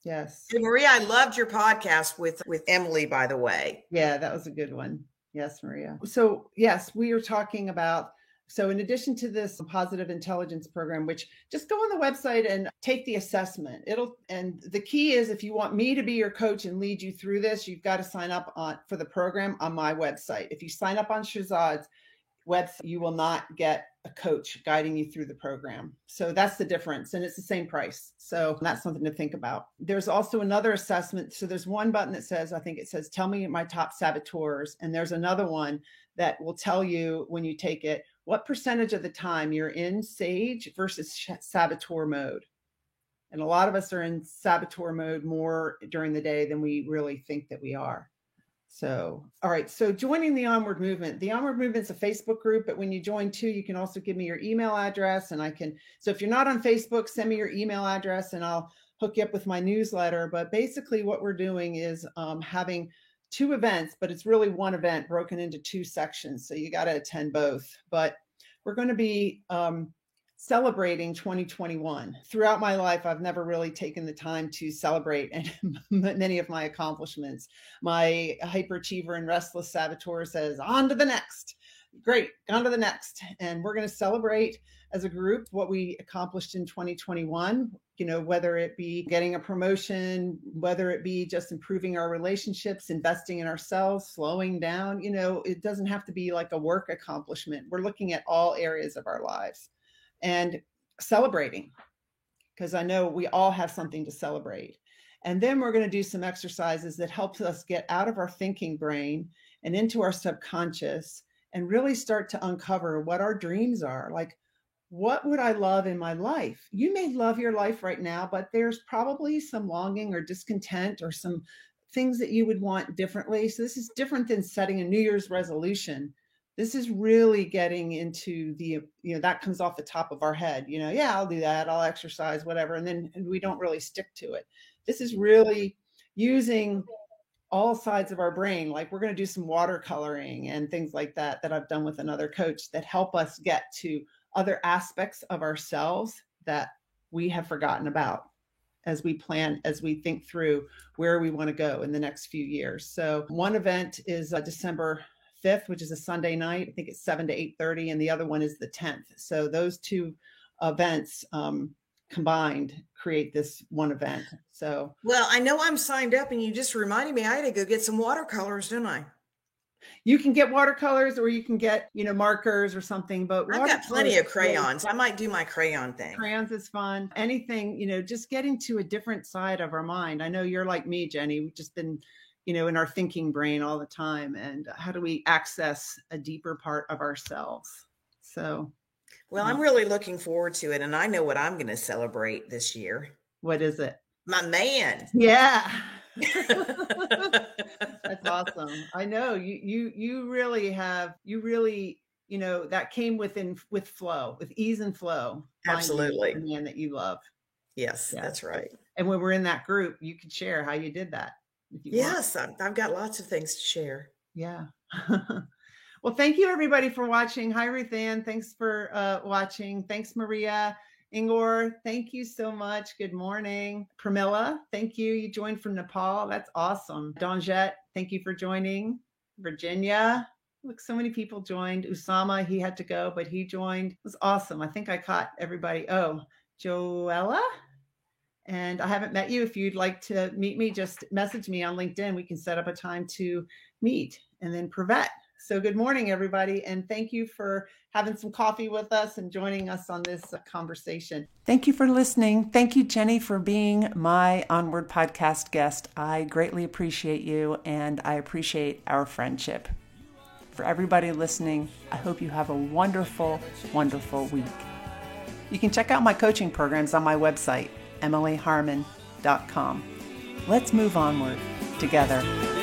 Yes. And Maria, I loved your podcast with Emily, by the way. Yeah, that was a good one. Yes, Maria. So yes, we are talking about, so in addition to this positive intelligence program, which just go on the website and take the assessment. And the key is if you want me to be your coach and lead you through this, you've got to sign up for the program on my website. If you sign up on Shahzad's website, you will not get a coach guiding you through the program. So that's the difference. And it's the same price. So that's something to think about. There's also another assessment. So there's one button that says, I think it says, tell me my top saboteurs. And there's another one that will tell you when you take it, what percentage of the time you're in sage versus saboteur mode. And a lot of us are in saboteur mode more during the day than we really think that we are. So, all right. So joining the Onward Movement. The Onward Movement is a Facebook group, but when you join too, you can also give me your email address and so if you're not on Facebook, send me your email address and I'll hook you up with my newsletter. But basically what we're doing is having 2 events, but it's really one event broken into 2 sections. So you got to attend both, but we're going to be celebrating 2021. Throughout my life, I've never really taken the time to celebrate many of my accomplishments. My hyperachiever and restless saboteur says, on to the next. Great, on to the next. And we're going to celebrate as a group what we accomplished in 2021, whether it be getting a promotion, whether it be just improving our relationships, investing in ourselves, slowing down. It doesn't have to be like a work accomplishment. We're looking at all areas of our lives and celebrating, because I know we all have something to celebrate. And then we're going to do some exercises that helps us get out of our thinking brain and into our subconscious and really start to uncover what our dreams are. Like, what would I love in my life? You may love your life right now, but there's probably some longing or discontent or some things that you would want differently. So this is different than setting a New Year's resolution. This is really getting into that comes off the top of our head, I'll do that. I'll exercise, whatever. And then we don't really stick to it. This is really using all sides of our brain. Like we're going to do some watercoloring and things like that I've done with another coach that help us get to other aspects of ourselves that we have forgotten about as we plan, as we think through where we want to go in the next few years. So one event is December 5th, which is a Sunday night. I think it's 7 to 8:30, and the other one is the 10th. So those 2 events combined create this one event. So, well, I know I'm signed up, and you just reminded me I had to go get some watercolors, didn't I? you can get watercolors, or you can get, markers or something, but I've got plenty of crayons. I might do my crayon thing. Crayons is fun. Anything, just getting to a different side of our mind. I know you're like me, Jenny. We've just been, in our thinking brain all the time. And how do we access a deeper part of ourselves? So, well, I'm really looking forward to it. And I know what I'm going to celebrate this year. What is it? My man. Yeah. That's awesome. I know you really have, that came with flow, with ease and flow. Absolutely. The man that you love. Yes, that's right. And when we're in that group, you can share how you did that. Yes, I've got lots of things to share. Yeah. Well, thank you everybody for watching. Hi, Ruth Ann. Thanks for watching. Thanks, Maria. Ingor, thank you so much. Good morning. Pramila, thank you. You joined from Nepal. That's awesome. Donjette, thank you for joining. Virginia, look, so many people joined. Usama, he had to go, but he joined. It was awesome. I think I caught everybody. Oh, Joella? And I haven't met you. If you'd like to meet me, just message me on LinkedIn. We can set up a time to meet. And then Pravette. So good morning, everybody. And thank you for having some coffee with us and joining us on this conversation. Thank you for listening. Thank you, Jenny, for being my Onward podcast guest. I greatly appreciate you, and I appreciate our friendship. For everybody listening, I hope you have a wonderful, wonderful week. You can check out my coaching programs on my website, emilyharmon.com. Let's move onward together.